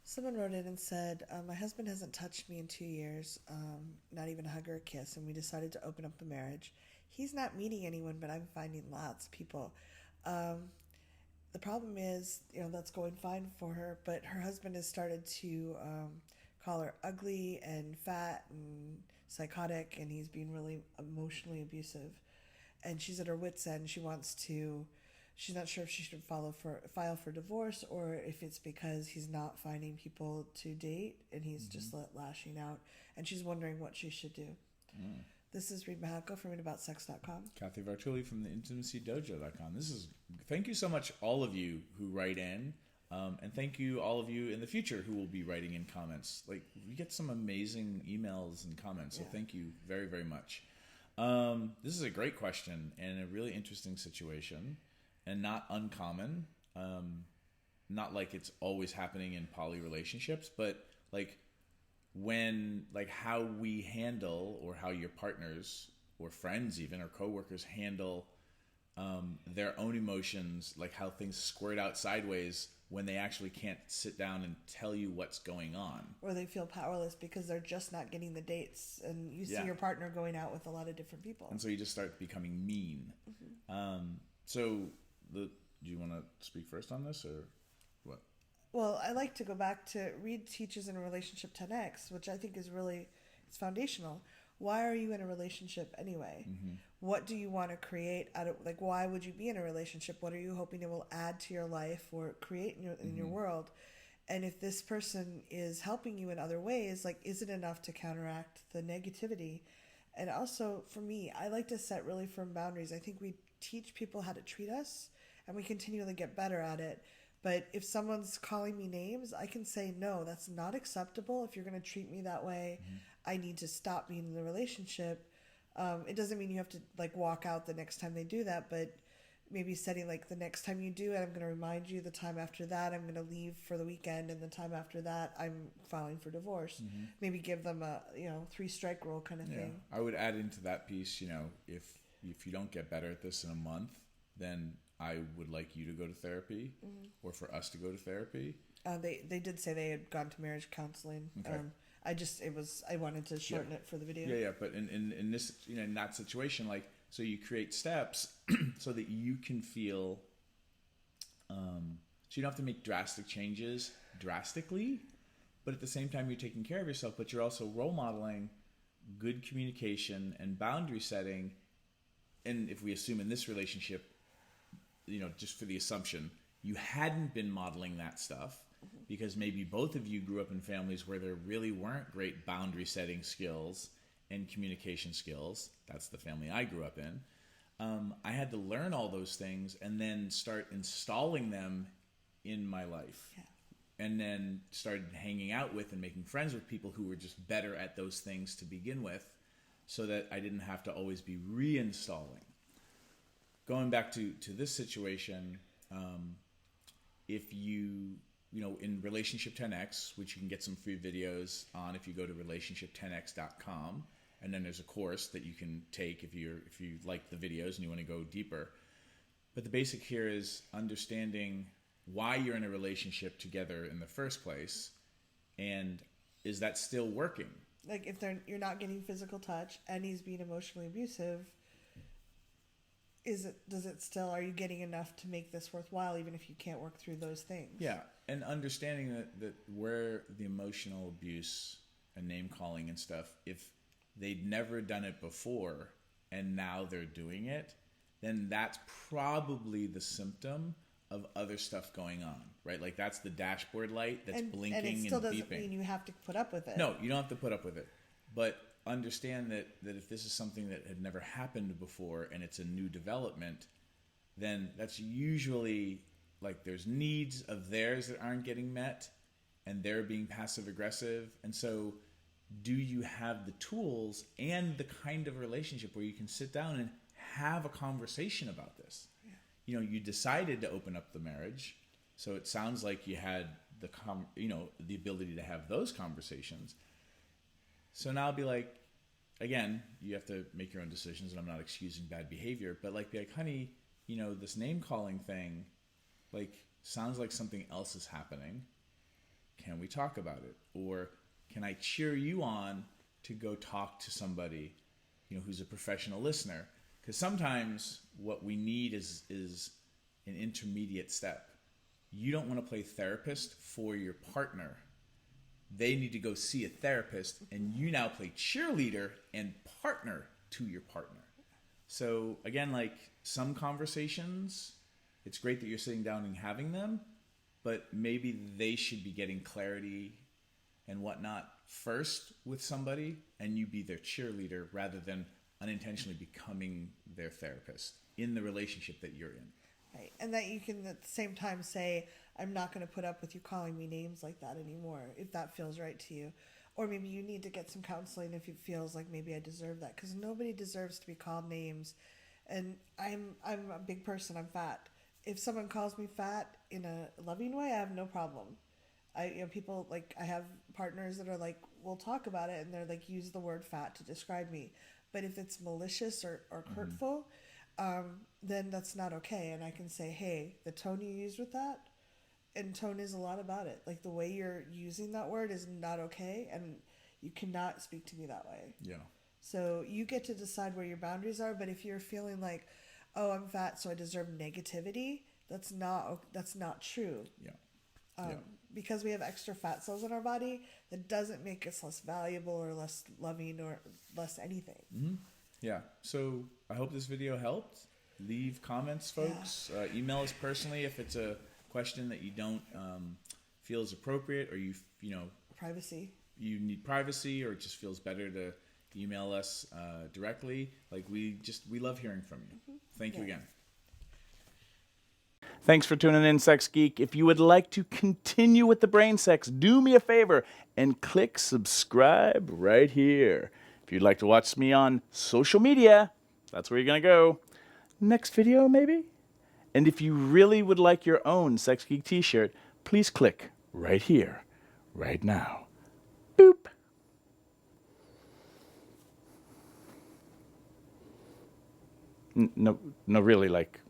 Someone wrote in and said, my husband hasn't touched me in 2 years, not even a hug or a kiss, and we decided to open up the marriage. He's not meeting anyone, but I'm finding lots of people. Um, the problem is, that's going fine for her, but her husband has started to call her ugly and fat and psychotic, and he's being really emotionally abusive. And she's at her wits' end. She's not sure if she should file for divorce, or if it's because he's not finding people to date and he's just lashing out. And she's wondering what she should do. Mm. This is Reid from InAboutSex.com. Cathy from the IntimacyDojo.com. Thank you so much, all of you who write in. And thank you, all of you in the future who will be writing in comments. Like, we get some amazing emails and comments, so thank you very, very much. This is a great question and a really interesting situation, and not uncommon. Not like it's always happening in poly relationships, but how we handle, or how your partners or friends even, or coworkers handle their own emotions, like how things squirt out sideways when they actually can't sit down and tell you what's going on. Or they feel powerless because they're just not getting the dates, and you see your partner going out with a lot of different people. And so you just start becoming mean. Do you want to speak first on this, or what? Well, I like to go back to Reid teaches in a relationship 10X, which I think is it's foundational. Why are you in a relationship anyway? Mm-hmm. What do you want to create why would you be in a relationship? What are you hoping it will add to your life or create in your world? And if this person is helping you in other ways, is it enough to counteract the negativity? And also, for me, I like to set really firm boundaries. I think we teach people how to treat us, and we continually get better at it. But if someone's calling me names, I can say, no, that's not acceptable. If you're going to treat me that way, I need to stop being in the relationship. It doesn't mean you have to walk out the next time they do that, but maybe setting the next time you do it, I'm going to remind you. The time after that, I'm going to leave for the weekend, and the time after that, I'm filing for divorce. Maybe give them a 3-strike rule kind of thing. I would add into that piece, if you don't get better at this in a month, then I would like you to go to therapy, or for us to go to therapy. They did say they had gone to marriage counseling. Okay. I wanted to shorten it for the video. Yeah, but in this, in that situation, so you create steps so that you can feel, so you don't have to make drastic changes drastically, but at the same time you're taking care of yourself, but you're also role modeling good communication and boundary setting. And if we assume in this relationship, just for the assumption, you hadn't been modeling that stuff, because maybe both of you grew up in families where there really weren't great boundary setting skills and communication skills. That's the family I grew up in. I had to learn all those things and then start installing them in my life. Yeah. And then started hanging out with and making friends with people who were just better at those things to begin with, so that I didn't have to always be reinstalling. Going back to this situation, if you in Relationship 10X, which you can get some free videos on if you go to relationship10x.com, and then there's a course that you can take if you like the videos and you want to go deeper. But the basic here is understanding why you're in a relationship together in the first place, and is that still working? If you're not getting physical touch and he's being emotionally abusive, are you getting enough to make this worthwhile, even if you can't work through those things? Yeah, and understanding that where the emotional abuse and name calling and stuff, if they'd never done it before and now they're doing it, then that's probably the symptom of other stuff going on, right? That's the dashboard light that's blinking and beeping. And it still doesn't mean you have to put up with it. No, you don't have to put up with it. But understand that if this is something that had never happened before and it's a new development, then that's usually there's needs of theirs that aren't getting met, and they're being passive aggressive. And so do you have the tools and the kind of relationship where you can sit down and have a conversation about this? Yeah. You decided to open up the marriage, so it sounds like you had the ability to have those conversations. So now I'll be again, you have to make your own decisions, and I'm not excusing bad behavior, but be honey, this name calling thing, sounds like something else is happening. can we talk about it? Or can I cheer you on to go talk to somebody, who's a professional listener? Because sometimes what we need is an intermediate step. You don't want to play therapist for your partner. They need to go see a therapist, and you now play cheerleader and partner to your partner. So again, like some conversations, it's great that you're sitting down and having them, but maybe they should be getting clarity and whatnot first with somebody, and you be their cheerleader rather than unintentionally becoming their therapist in the relationship that you're in. Right. And that you can at the same time say, I'm not going to put up with you calling me names like that anymore, if that feels right to you. Or maybe you need to get some counseling if it feels like maybe I deserve that, because nobody deserves to be called names. And I'm a big person. I'm fat. If someone calls me fat in a loving way, I have no problem. People like, I have partners that are like, we'll talk about it, and they're like, use the word fat to describe me. But if it's malicious or hurtful, then that's not okay. And I can say, hey, the tone you used with that, and tone is a lot about it. Like the way you're using that word is not okay, and you cannot speak to me that way. Yeah. So you get to decide where your boundaries are. But if you're feeling like, oh, I'm fat, so I deserve negativity, that's not true. Yeah. Because we have extra fat cells in our body, that doesn't make us less valuable or less loving or less anything. Mm-hmm. Yeah. So I hope this video helped. Leave comments, folks. Yeah. Email us personally if it's a question that you don't feel is appropriate, or privacy. You need privacy, or it just feels better to email us directly. Like we love hearing from you. Mm-hmm. Thank you again. Thanks for tuning in, Sex Geek. If you would like to continue with the brain sex, do me a favor and click subscribe right here. If you'd like to watch me on social media, that's where you're going to go. Next video, maybe? And if you really would like your own Sex Geek t-shirt, please click right here, right now. Boop. No, really, like...